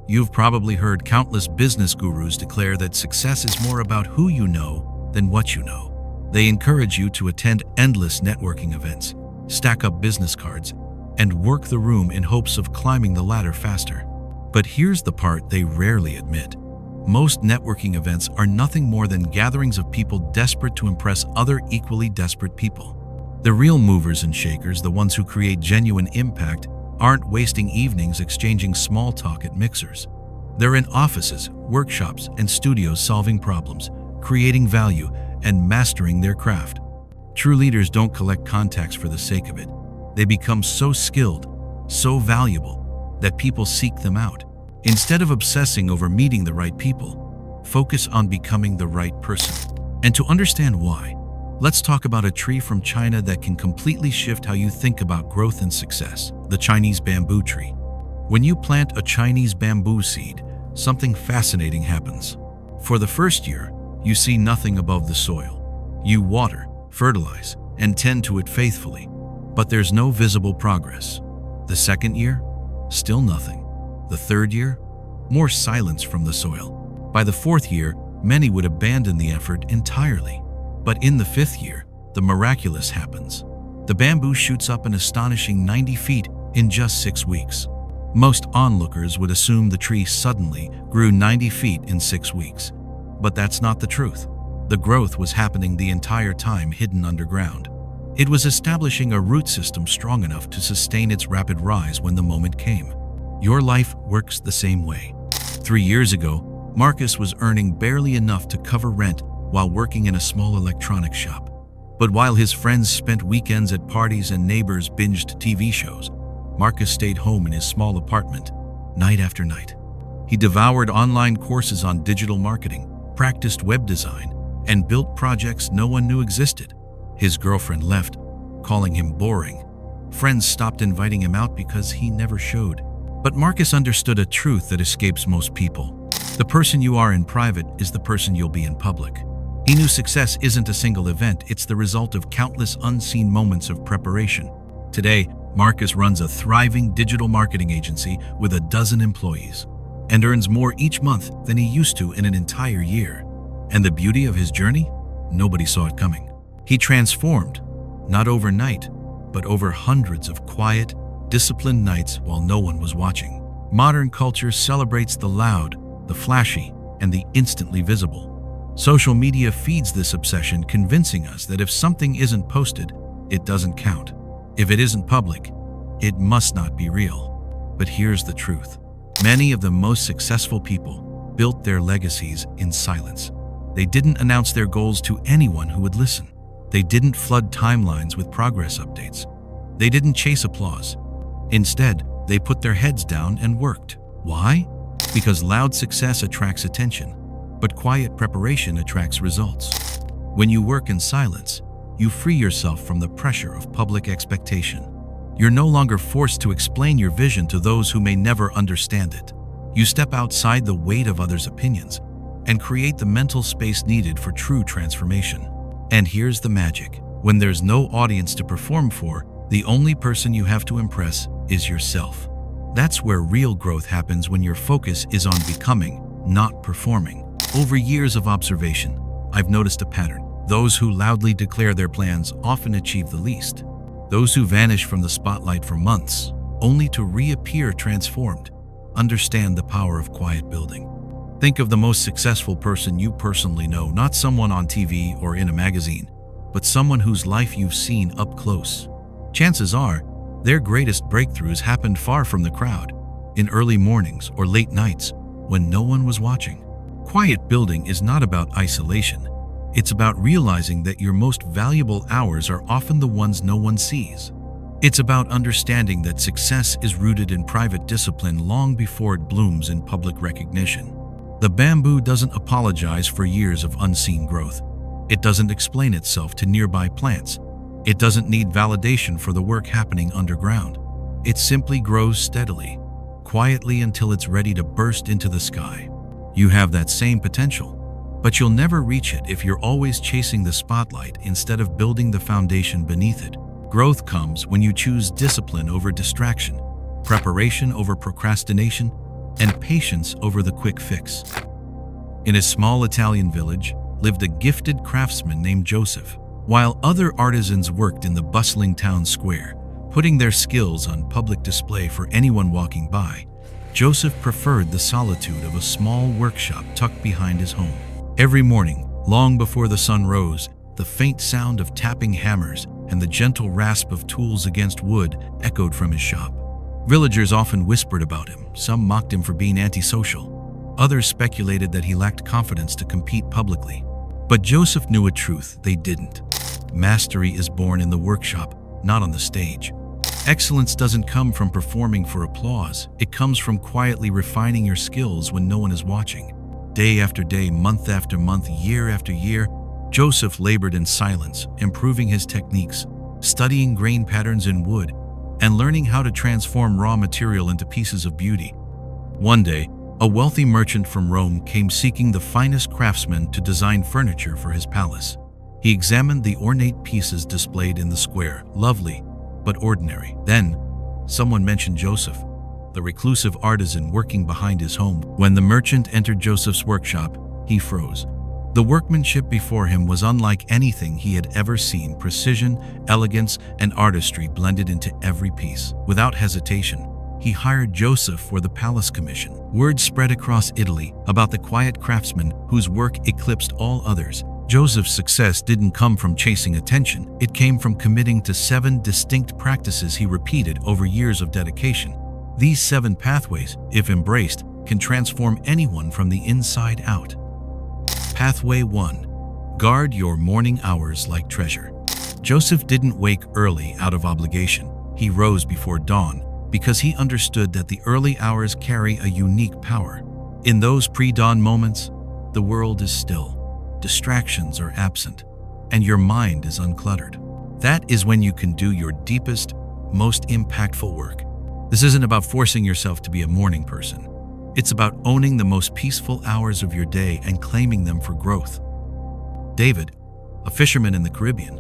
You've probably heard countless business gurus declare that success is more about who you know than what you know. They encourage you to attend endless networking events, stack up business cards, and work the room in hopes of climbing the ladder faster. But here's the part they rarely admit. Most networking events are nothing more than gatherings of people desperate to impress other equally desperate people. The real movers and shakers, the ones who create genuine impact, aren't wasting evenings exchanging small talk at mixers. They're in offices, workshops, and studios solving problems, creating value, and mastering their craft. True leaders don't collect contacts for the sake of it. They become so skilled, so valuable, that people seek them out. Instead of obsessing over meeting the right people, focus on becoming the right person. And to understand why, let's talk about a tree from China that can completely shift how you think about growth and success: the Chinese bamboo tree. When you plant a Chinese bamboo seed, something fascinating happens. For the first year, you see nothing above the soil. You water, fertilize, and tend to it faithfully, but there's no visible progress. The second year, still nothing. The third year, more silence from the soil. By the fourth year, many would abandon the effort entirely. But in the fifth year, the miraculous happens. The bamboo shoots up an astonishing 90 feet in just 6 weeks. Most onlookers would assume the tree suddenly grew 90 feet in 6 weeks. But that's not the truth. The growth was happening the entire time hidden underground. It was establishing a root system strong enough to sustain its rapid rise when the moment came. Your life works the same way. 3 years ago, Marcus was earning barely enough to cover rent while working in a small electronics shop. But while his friends spent weekends at parties and neighbors binged TV shows, Marcus stayed home in his small apartment, night after night. He devoured online courses on digital marketing, practiced web design, and built projects no one knew existed. His girlfriend left, calling him boring. Friends stopped inviting him out because he never showed. But Marcus understood a truth that escapes most people. The person you are in private is the person you'll be in public. He knew success isn't a single event, it's the result of countless unseen moments of preparation. Today, Marcus runs a thriving digital marketing agency with 12 employees and earns more each month than he used to in an entire year. And the beauty of his journey? Nobody saw it coming. He transformed, not overnight, but over hundreds of quiet, disciplined nights while no one was watching. Modern culture celebrates the loud, the flashy, and the instantly visible. Social media feeds this obsession, convincing us that if something isn't posted, it doesn't count. If it isn't public, it must not be real. But here's the truth. Many of the most successful people built their legacies in silence. They didn't announce their goals to anyone who would listen. They didn't flood timelines with progress updates. They didn't chase applause. Instead, they put their heads down and worked. Why? Because loud success attracts attention, but quiet preparation attracts results. When you work in silence, you free yourself from the pressure of public expectation. You're no longer forced to explain your vision to those who may never understand it. You step outside the weight of others' opinions and create the mental space needed for true transformation. And here's the magic. When there's no audience to perform for, the only person you have to impress is yourself. That's where real growth happens, when your focus is on becoming, not performing. Over years of observation, I've noticed a pattern. Those who loudly declare their plans often achieve the least. Those who vanish from the spotlight for months, only to reappear transformed, understand the power of quiet building. Think of the most successful person you personally know, not someone on TV or in a magazine, but someone whose life you've seen up close. Chances are, their greatest breakthroughs happened far from the crowd, in early mornings or late nights when no one was watching. Quiet building is not about isolation. It's about realizing that your most valuable hours are often the ones no one sees. It's about understanding that success is rooted in private discipline long before it blooms in public recognition. The bamboo doesn't apologize for years of unseen growth. It doesn't explain itself to nearby plants. It doesn't need validation for the work happening underground. It simply grows steadily, quietly, until it's ready to burst into the sky. You have that same potential, but you'll never reach it if you're always chasing the spotlight instead of building the foundation beneath it. Growth comes when you choose discipline over distraction, preparation over procrastination, and patience over the quick fix. In a small Italian village lived a gifted craftsman named Joseph. While other artisans worked in the bustling town square, putting their skills on public display for anyone walking by, Joseph preferred the solitude of a small workshop tucked behind his home. Every morning, long before the sun rose, the faint sound of tapping hammers and the gentle rasp of tools against wood echoed from his shop. Villagers often whispered about him. Some mocked him for being antisocial. Others speculated that he lacked confidence to compete publicly. But Joseph knew a truth they didn't. Mastery is born in the workshop, not on the stage. Excellence doesn't come from performing for applause. It comes from quietly refining your skills when no one is watching. Day after day, month after month, year after year, Joseph labored in silence, improving his techniques, studying grain patterns in wood, and learning how to transform raw material into pieces of beauty. One day, a wealthy merchant from Rome came seeking the finest craftsmen to design furniture for his palace. He examined the ornate pieces displayed in the square, lovely but ordinary. Then, someone mentioned Joseph, the reclusive artisan working behind his home. When the merchant entered Joseph's workshop, he froze. The workmanship before him was unlike anything he had ever seen. Precision, elegance, and artistry blended into every piece. Without hesitation, he hired Joseph for the palace commission. Word spread across Italy about the quiet craftsman whose work eclipsed all others. Joseph's success didn't come from chasing attention. It came from committing to 7 distinct practices he repeated over years of dedication. These 7 pathways, if embraced, can transform anyone from the inside out. Pathway 1. Guard your morning hours like treasure. Joseph didn't wake early out of obligation. He rose before dawn because he understood that the early hours carry a unique power. In those pre-dawn moments, the world is still. Distractions are absent, and your mind is uncluttered. That is when you can do your deepest, most impactful work. This isn't about forcing yourself to be a morning person. It's about owning the most peaceful hours of your day and claiming them for growth. David, a fisherman in the Caribbean,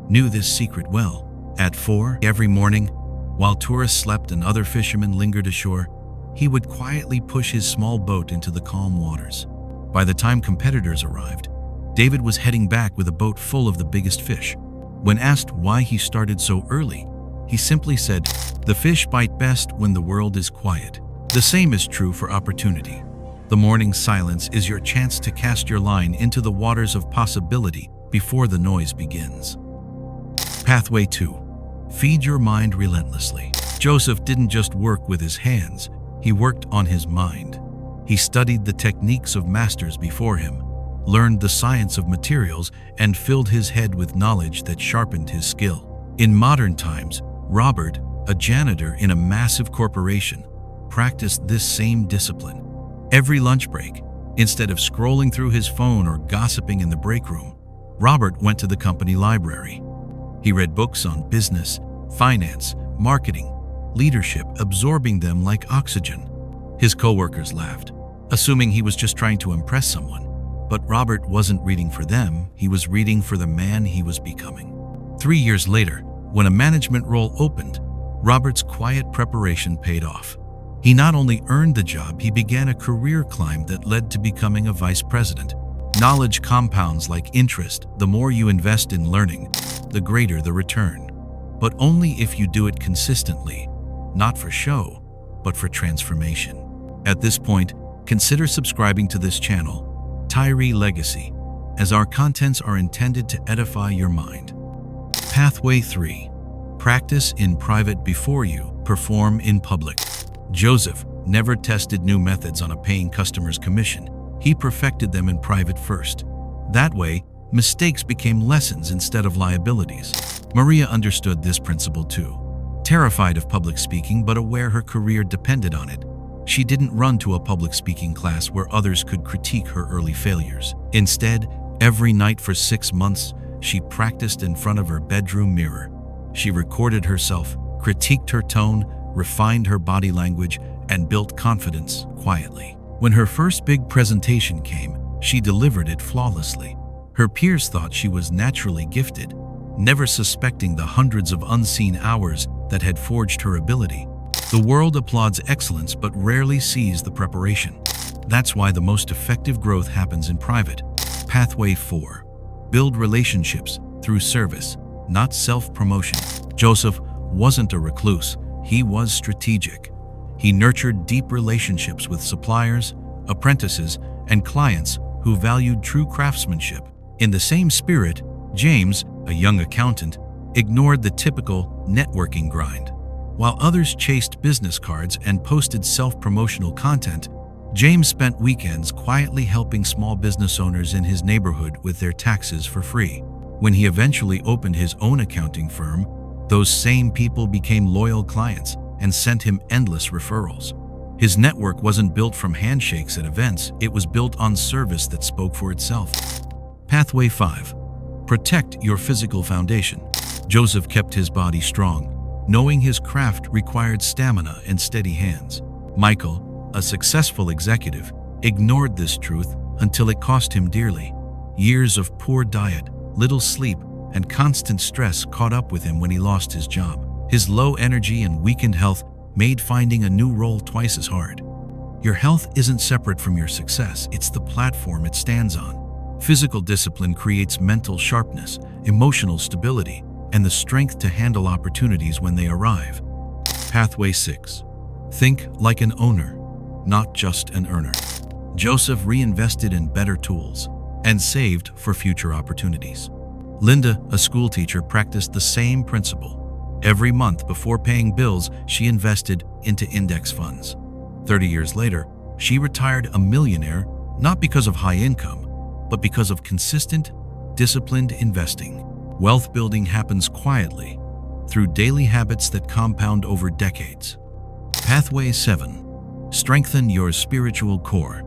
knew this secret well. At 4 every morning, while tourists slept and other fishermen lingered ashore, he would quietly push his small boat into the calm waters. By the time competitors arrived, David was heading back with a boat full of the biggest fish. When asked why he started so early, he simply said, "The fish bite best when the world is quiet." The same is true for opportunity. The morning silence is your chance to cast your line into the waters of possibility before the noise begins. Pathway 2. Feed your mind relentlessly. Joseph didn't just work with his hands, he worked on his mind. He studied the techniques of masters before him, learned the science of materials, and filled his head with knowledge that sharpened his skill. In modern times, Robert, a janitor in a massive corporation, practiced this same discipline. Every lunch break, instead of scrolling through his phone or gossiping in the break room, Robert went to the company library. He read books on business, finance, marketing, leadership, absorbing them like oxygen. His coworkers laughed, assuming he was just trying to impress someone. But Robert wasn't reading for them, he was reading for the man he was becoming. 3 years later, when a management role opened, Robert's quiet preparation paid off. He not only earned the job, he began a career climb that led to becoming a vice president. Knowledge compounds like interest. The more you invest in learning, the greater the return. But only if you do it consistently, not for show, but for transformation. At this point, consider subscribing to this channel, Tyree Legacy, as our contents are intended to edify your mind. Pathway 3. Practice in private before you perform in public. Joseph never tested new methods on a paying customer's commission. He perfected them in private first. That way, mistakes became lessons instead of liabilities. Maria understood this principle too. Terrified of public speaking but aware her career depended on it, she didn't run to a public speaking class where others could critique her early failures. Instead, every night for 6 months, she practiced in front of her bedroom mirror. She recorded herself, critiqued her tone, refined her body language, and built confidence quietly. When her first big presentation came, she delivered it flawlessly. Her peers thought she was naturally gifted, never suspecting the hundreds of unseen hours that had forged her ability. The world applauds excellence but rarely sees the preparation. That's why the most effective growth happens in private. Pathway 4. Build relationships through service, not self-promotion. Joseph wasn't a recluse, he was strategic. He nurtured deep relationships with suppliers, apprentices, and clients who valued true craftsmanship. In the same spirit, James, a young accountant, ignored the typical networking grind. While others chased business cards and posted self-promotional content, James spent weekends quietly helping small business owners in his neighborhood with their taxes for free. When he eventually opened his own accounting firm, those same people became loyal clients and sent him endless referrals. His network wasn't built from handshakes at events, it was built on service that spoke for itself. Pathway 5. Protect your physical foundation. Joseph kept his body strong, knowing his craft required stamina and steady hands. Michael, a successful executive, ignored this truth until it cost him dearly. Years of poor diet, little sleep, and constant stress caught up with him when he lost his job. His low energy and weakened health made finding a new role twice as hard. Your health isn't separate from your success, it's the platform it stands on. Physical discipline creates mental sharpness, emotional stability, and the strength to handle opportunities when they arrive. Pathway 6. Think like an owner, not just an earner. Joseph reinvested in better tools and saved for future opportunities. Linda, a schoolteacher, practiced the same principle. Every month before paying bills, she invested into index funds. 30 years later, she retired a millionaire, not because of high income, but because of consistent, disciplined investing. Wealth building happens quietly, through daily habits that compound over decades. Pathway 7. Strengthen your spiritual core.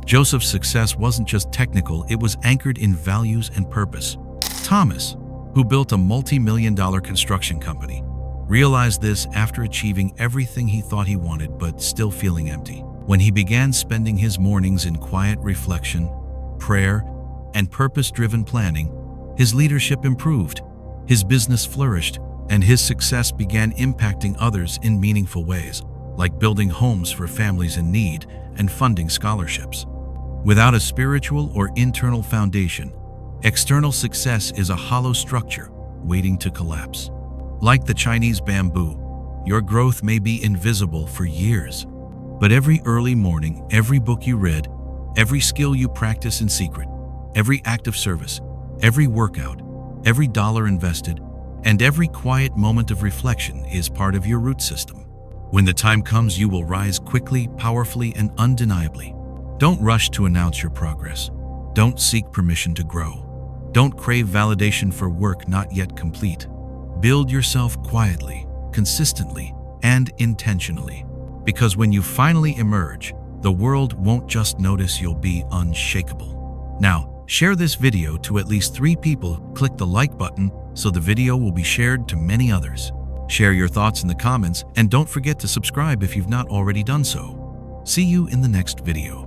Joseph's success wasn't just technical, it was anchored in values and purpose. Thomas, who built a multi-million-dollar construction company, realized this after achieving everything he thought he wanted but still feeling empty. When he began spending his mornings in quiet reflection, prayer, and purpose-driven planning, his leadership improved, his business flourished, and his success began impacting others in meaningful ways, like building homes for families in need and funding scholarships. Without a spiritual or internal foundation, external success is a hollow structure waiting to collapse. Like the Chinese bamboo, your growth may be invisible for years, but every early morning, every book you read, every skill you practice in secret, every act of service, every workout, every dollar invested, and every quiet moment of reflection is part of your root system. When the time comes, you will rise quickly, powerfully, and undeniably. Don't rush to announce your progress. Don't seek permission to grow. Don't crave validation for work not yet complete. Build yourself quietly, consistently, and intentionally. Because when you finally emerge, the world won't just notice, you'll be unshakable. Now, share this video to at least 3 people. Click the like button so the video will be shared to many others. Share your thoughts in the comments and don't forget to subscribe if you've not already done so. See you in the next video.